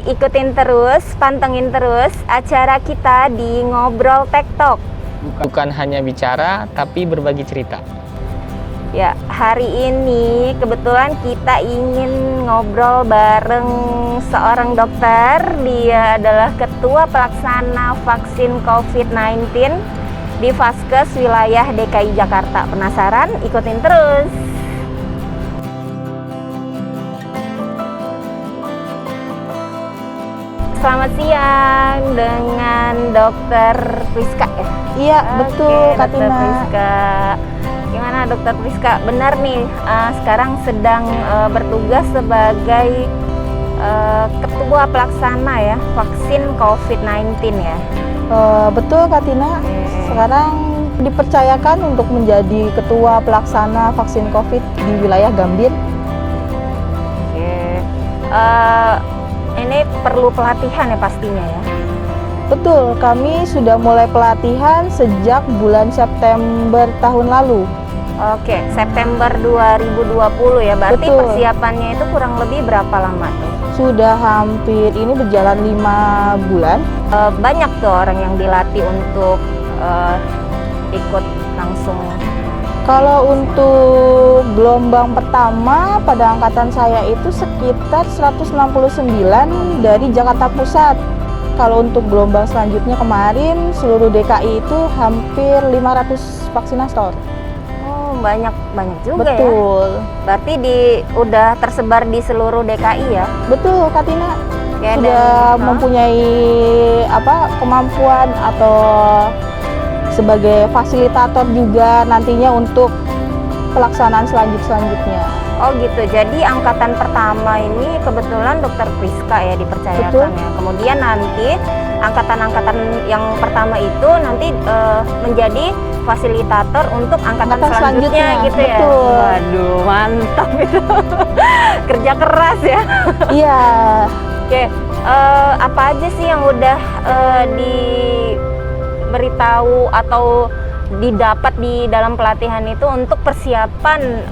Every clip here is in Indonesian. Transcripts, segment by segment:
ikutin terus, pantengin terus acara kita di Ngobrol Tektok. Bukan hanya bicara, tapi berbagi cerita. Ya, hari ini kebetulan kita ingin ngobrol bareng seorang dokter. Dia adalah Ketua Pelaksana Vaksin COVID-19 di Vaskes wilayah DKI Jakarta. Penasaran? Ikutin terus. Selamat siang dengan Dokter Priska ya? Iya, betul Kak Dokter Tina. Priska. Gimana Dokter Priska? Benar nih, sekarang sedang bertugas sebagai Ketua Pelaksana ya, vaksin COVID-19 ya? Betul Kak Tina. Sekarang dipercayakan untuk menjadi Ketua Pelaksana Vaksin COVID di wilayah Gambir. Oke. Ini perlu pelatihan ya pastinya ya? Betul, kami sudah mulai pelatihan sejak bulan September tahun lalu. Oke, September 2020 ya, berarti Betul. persiapannya itu kurang lebih berapa lama tuh? Sudah hampir, ini berjalan 5 bulan. Banyak tuh orang yang dilatih untuk ikut langsung. Kalau untuk gelombang pertama pada angkatan saya itu sekitar 169 dari Jakarta Pusat. Kalau untuk gelombang selanjutnya kemarin seluruh DKI itu hampir 500 vaksinator. Oh, banyak juga ya. Betul. Berarti udah tersebar di seluruh DKI ya? Betul, Kak Tina. Oke, Sudah mempunyai kemampuan atau sebagai fasilitator juga nantinya untuk pelaksanaan selanjutnya. Oh gitu, jadi angkatan pertama ini kebetulan Dokter Priska ya dipercayakan. Betul. Ya. Kemudian nanti angkatan-angkatan yang pertama itu nanti menjadi fasilitator untuk angkatan selanjutnya gitu ya. Betul. Waduh, mantap itu. Kerja keras ya. Iya. Oke, apa aja sih yang udah diberitahu atau didapat di dalam pelatihan itu untuk persiapan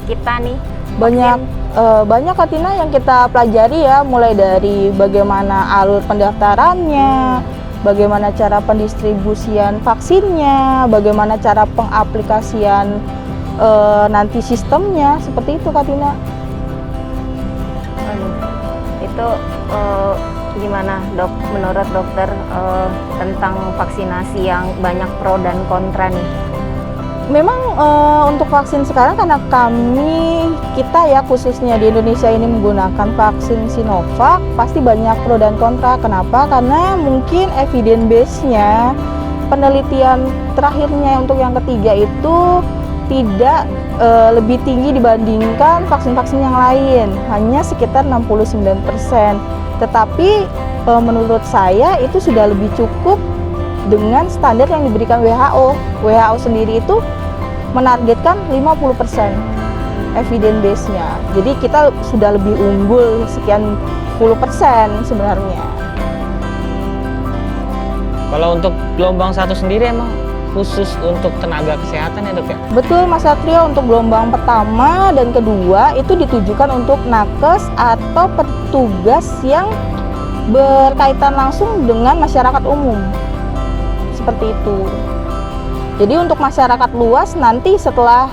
kita nih? Banyak Kak Tina yang kita pelajari ya, mulai dari bagaimana alur pendaftarannya, bagaimana cara pendistribusian vaksinnya, bagaimana cara pengaplikasian nanti sistemnya, seperti itu Kak Tina. Itu gimana dok, menurut dokter tentang vaksinasi yang banyak pro dan kontra nih? Memang untuk vaksin sekarang karena kita ya khususnya di Indonesia ini menggunakan vaksin Sinovac, pasti banyak pro dan kontra. Kenapa? Karena mungkin evidence base-nya, penelitian terakhirnya untuk yang ketiga itu tidak lebih tinggi dibandingkan vaksin-vaksin yang lain, hanya sekitar 69%. Tetapi menurut saya itu sudah lebih cukup dengan standar yang diberikan WHO. WHO sendiri itu menargetkan 50% evidence base-nya. Jadi kita sudah lebih unggul sekian puluh persen sebenarnya. Kalau untuk gelombang 1 sendiri emang khusus untuk tenaga kesehatan ya dok ya? Betul Mas Satrio, untuk gelombang pertama dan kedua itu ditujukan untuk nakes atau petugas yang berkaitan langsung dengan masyarakat umum. Seperti itu. Jadi untuk masyarakat luas nanti setelah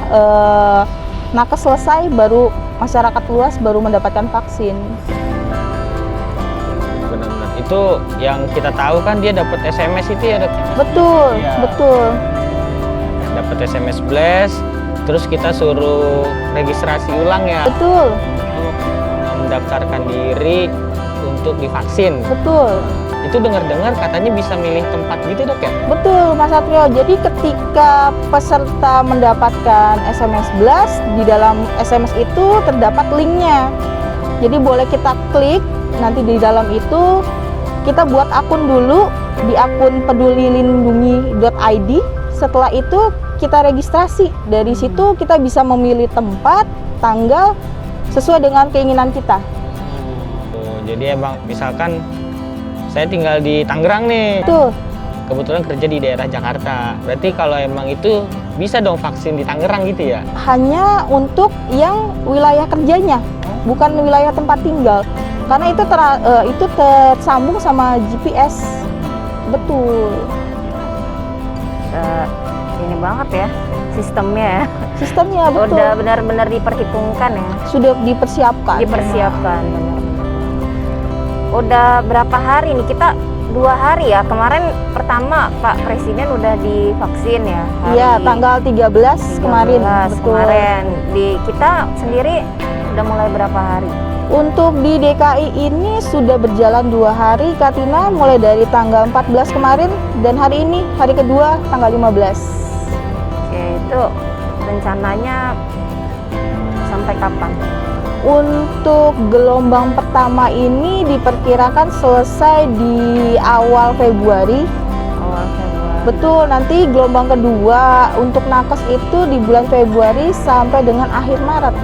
nakes selesai baru masyarakat luas baru mendapatkan vaksin. Benar-benar. Itu yang kita tahu kan dia dapat SMS itu ya dok? Betul, Ya. betul. Dapat SMS blast, terus kita suruh registrasi ulang ya? Betul, Mendaftarkan diri untuk divaksin. betul. Itu dengar-dengar katanya bisa milih tempat gitu dok ya? Betul Mas Satrio, jadi ketika peserta mendapatkan SMS blast, di dalam SMS itu terdapat linknya. Jadi boleh kita klik, nanti di dalam itu kita buat akun dulu di akun pedulilindungi.id. Setelah itu kita registrasi, dari situ kita bisa memilih tempat, tanggal, sesuai dengan keinginan kita. Jadi emang misalkan saya tinggal di Tangerang nih, Tuh, kebetulan kerja di daerah Jakarta. Berarti kalau emang itu bisa dong vaksin di Tangerang gitu ya? hanya untuk yang wilayah kerjanya, bukan wilayah tempat tinggal. karena itu tersambung sama GPS. Betul. Ini banget ya sistemnya ya. Sistemnya betul. Udah benar-benar diperhitungkan ya. Sudah dipersiapkan. Dipersiapkan benar. Udah berapa hari nih kita? 2 hari ya. Kemarin pertama Pak Presiden udah divaksin ya. Iya, tanggal 13 kemarin. Betul. Kemarin di kita sendiri udah mulai berapa hari? Untuk di DKI ini sudah berjalan 2 hari, Katina, mulai dari tanggal 14 kemarin dan hari ini hari kedua tanggal 15. Oke, itu rencananya sampai kapan? Untuk gelombang pertama ini diperkirakan selesai di awal Februari. Awal Februari. Betul, nanti gelombang kedua untuk nakes itu di bulan Februari sampai dengan akhir Maret.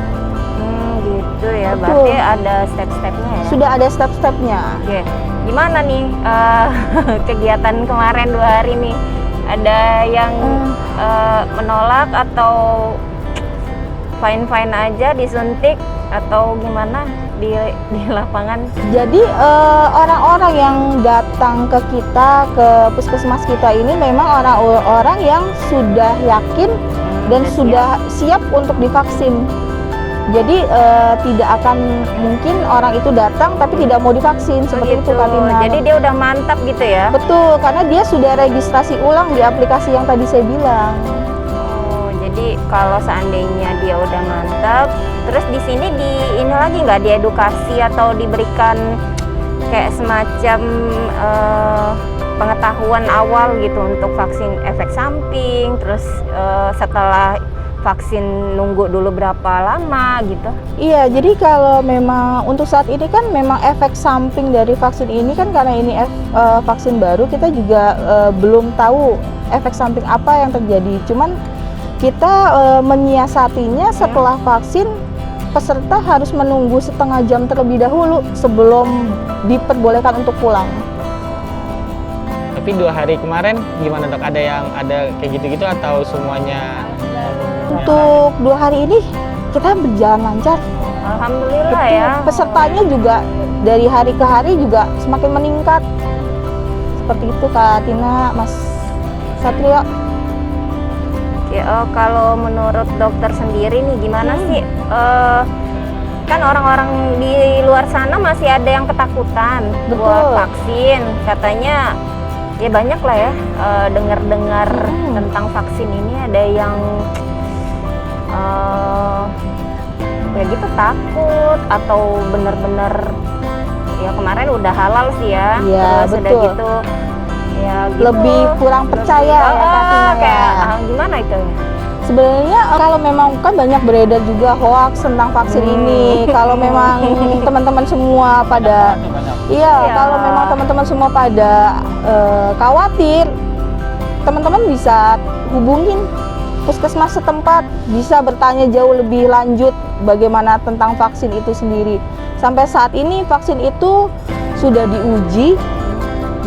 Gitu ya, Betul. berarti ada step-stepnya ya? Sudah ada step-stepnya. Oke, gimana nih kegiatan kemarin 2 hari nih? Ada yang menolak atau fine-fine aja disuntik atau gimana di lapangan? Jadi orang-orang yang datang ke kita, ke puskesmas kita ini memang orang-orang yang sudah yakin dan sudah siap untuk divaksin. Jadi tidak akan mungkin orang itu datang tapi tidak mau divaksin, seperti itu Katina. Jadi dia udah mantap gitu ya? Betul, karena dia sudah registrasi ulang di aplikasi yang tadi saya bilang. Jadi kalau seandainya dia udah mantap, terus di sini ini lagi nggak diedukasi atau diberikan kayak semacam pengetahuan awal gitu untuk vaksin efek samping, terus setelah vaksin nunggu dulu berapa lama gitu? Iya, jadi kalau memang untuk saat ini kan memang efek samping dari vaksin ini kan karena ini vaksin baru, kita juga belum tahu efek samping apa yang terjadi. Cuman kita menyiasatinya setelah vaksin, peserta harus menunggu setengah jam terlebih dahulu sebelum diperbolehkan untuk pulang. Tapi 2 hari kemarin gimana dok? Ada kayak gitu-gitu atau semuanya? Untuk 2 hari ini kita berjalan lancar. Alhamdulillah Betul. ya. Pesertanya juga dari hari ke hari juga semakin meningkat. Seperti itu Kak Tina, Mas Satrio. Ya, kalau menurut dokter sendiri nih gimana sih? Kan orang-orang di luar sana masih ada yang ketakutan buat vaksin. Katanya ya banyak lah ya dengar-dengar tentang vaksin ini, ada yang ya gitu takut atau bener-bener ya kemarin udah halal sih ya. Iya, terus betul. udah gitu ya gitu, Lebih kurang percaya ya Kak Tina, kayak ya. gimana itu? Sebenarnya kalau memang kan banyak beredar juga hoax tentang vaksin ini. Kalau memang teman-teman semua pada kalau memang teman-teman semua pada khawatir, teman-teman bisa hubungin puskesmas setempat, bisa bertanya jauh lebih lanjut bagaimana tentang vaksin itu sendiri. Sampai saat ini vaksin itu sudah diuji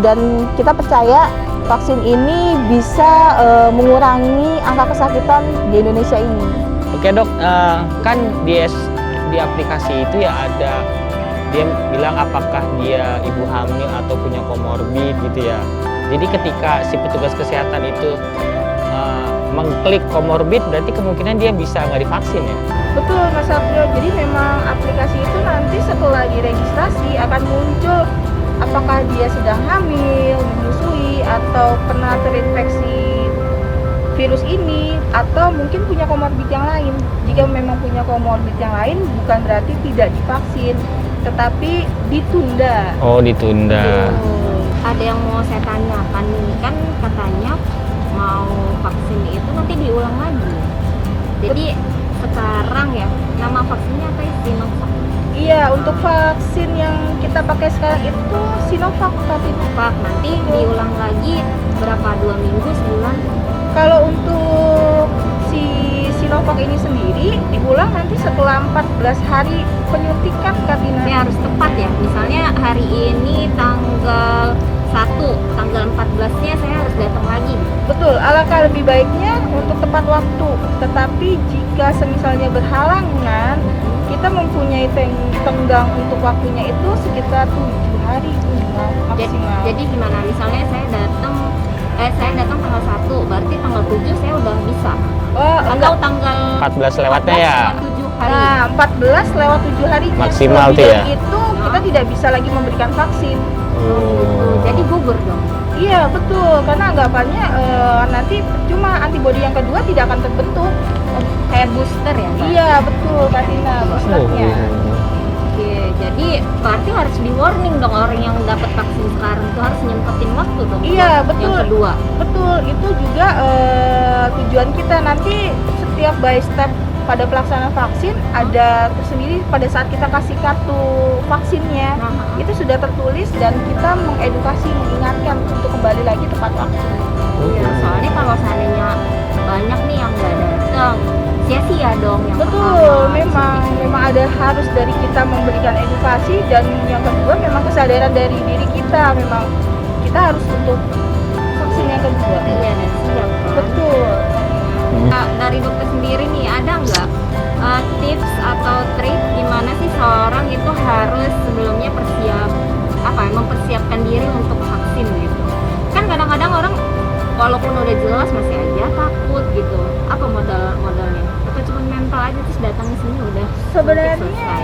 dan kita percaya vaksin ini bisa mengurangi angka kesakitan di Indonesia ini. Oke dok, kan di aplikasi itu ya ada, dia bilang apakah dia ibu hamil atau punya komorbid gitu ya. Jadi ketika si petugas kesehatan itu mengklik komorbid, berarti kemungkinan dia bisa nggak divaksin ya? Betul Mas Satrio, jadi memang aplikasi itu nanti setelah diregistrasi akan muncul apakah dia sedang hamil, menyusui, atau pernah terinfeksi virus ini, atau mungkin punya komorbid yang lain. Jika memang punya komorbid yang lain, bukan berarti tidak divaksin, tetapi ditunda. Oh, ditunda. Ada yang mau saya tanyakan nih, kan katanya mau vaksin itu nanti diulang lagi. Jadi sekarang ya, nama vaksinnya apa ya? Sinovac. Iya, untuk vaksin yang kita pakai sekarang itu Sinovac. Sinovac nanti diulang lagi berapa? 2 minggu, sebulan? Kalau untuk si Sinovac ini sendiri diulang nanti setelah 14 hari penyuntikan Katina. Ini harus tepat ya. Misalnya hari ini tanggal 1, tanggal 14-nya saya harus datang lagi. Betul Betul, alangkah lebih baiknya untuk tepat waktu. Tetapi jika semisalnya berhalangan, kita mempunyai tenggang untuk waktunya itu sekitar 7 hari minimal maksimal. Jadi gimana? Misalnya saya datang tanggal 1, berarti tanggal 7 saya udah bisa. Oh, Atau tanggal 14 lewatnya ya. 7 hari. Nah, 14 lewat 7 hari Maksimal lebih tuh ya? dari itu kita tidak bisa lagi memberikan vaksin. Oh. Jadi gugur dong. Iya betul, karena anggapannya nanti cuma antibodi yang kedua tidak akan terbentuk. Kayak booster ya, Mbak? Iya betul Kak Tina, boosternya. Oke, jadi berarti harus di warning dong orang yang dapat vaksin sekarang itu harus nyempetin waktu dong. Iya, buat betul. Yang kedua. Betul, itu juga tujuan kita nanti setiap by step pada pelaksanaan vaksin ada tersendiri pada saat kita kasih kartu vaksinnya. Nah, Itu sudah tertulis dan kita mengedukasi, mengingatkan untuk kembali lagi tepat waktu. iya, soalnya kalau seandainya banyak nih yang nggak datang, sia-sia dong yang Betul, pertama. memang ada harus dari kita memberikan edukasi, dan yang kedua memang kesadaran dari diri kita, memang kita harus untuk vaksin yang kedua. Iya, dan siap kan. Betul. Nah, dari dokter sendiri nih ada nggak tips atau trik gimana sih seorang itu harus sebelumnya mempersiapkan diri untuk vaksin gitu? Kan kadang-kadang orang walaupun udah jelas masih aja takut gitu. Apa modalnya? Atau cuma mental aja terus datang ke sini udah Sebenarnya selesai?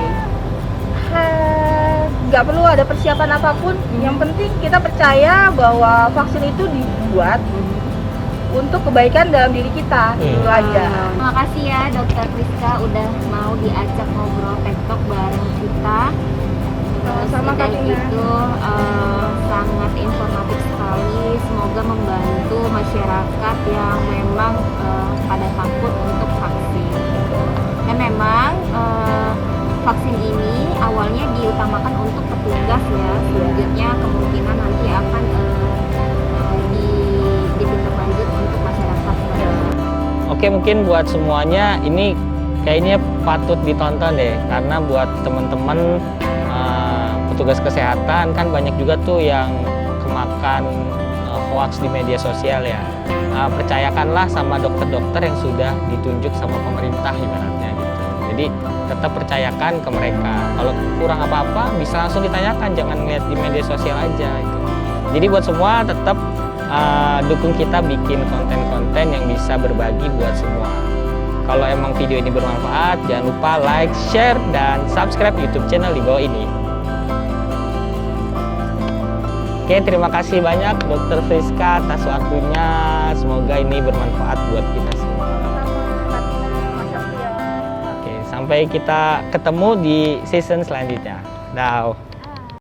Nggak perlu ada persiapan apapun. Yang penting kita percaya bahwa vaksin itu dibuat untuk kebaikan dalam diri kita. Itu aja. Terima kasih ya Dokter Priska udah mau diajak ngobrol TikTok bareng kita. Sama Udah Kak Tina. gitu sangat informatif sekali. Semoga membantu masyarakat yang memang pada takut untuk vaksin. Dan memang vaksin ini awalnya diutamakan untuk petugas ya. Selanjutnya kemungkinan nanti akan ditindaklanjut untuk masyarakat. Oke, mungkin buat semuanya ini kayaknya patut ditonton deh, karena buat teman-teman petugas kesehatan kan banyak juga tuh yang kemakan hoax di media sosial ya. Percayakanlah sama dokter-dokter yang sudah ditunjuk sama pemerintah ibaratnya gitu. Jadi tetap percayakan ke mereka. Kalau kurang apa-apa bisa langsung ditanyakan, jangan lihat di media sosial aja gitu. Jadi buat semua tetap dukung kita bikin konten-konten yang bisa berbagi buat semua. Kalau emang video ini bermanfaat, jangan lupa like, share, dan subscribe YouTube channel di bawah ini. Oke, terima kasih banyak Dokter Priska atas waktunya. Semoga ini bermanfaat buat kita semua. Oke, sampai kita ketemu di season selanjutnya. Dah.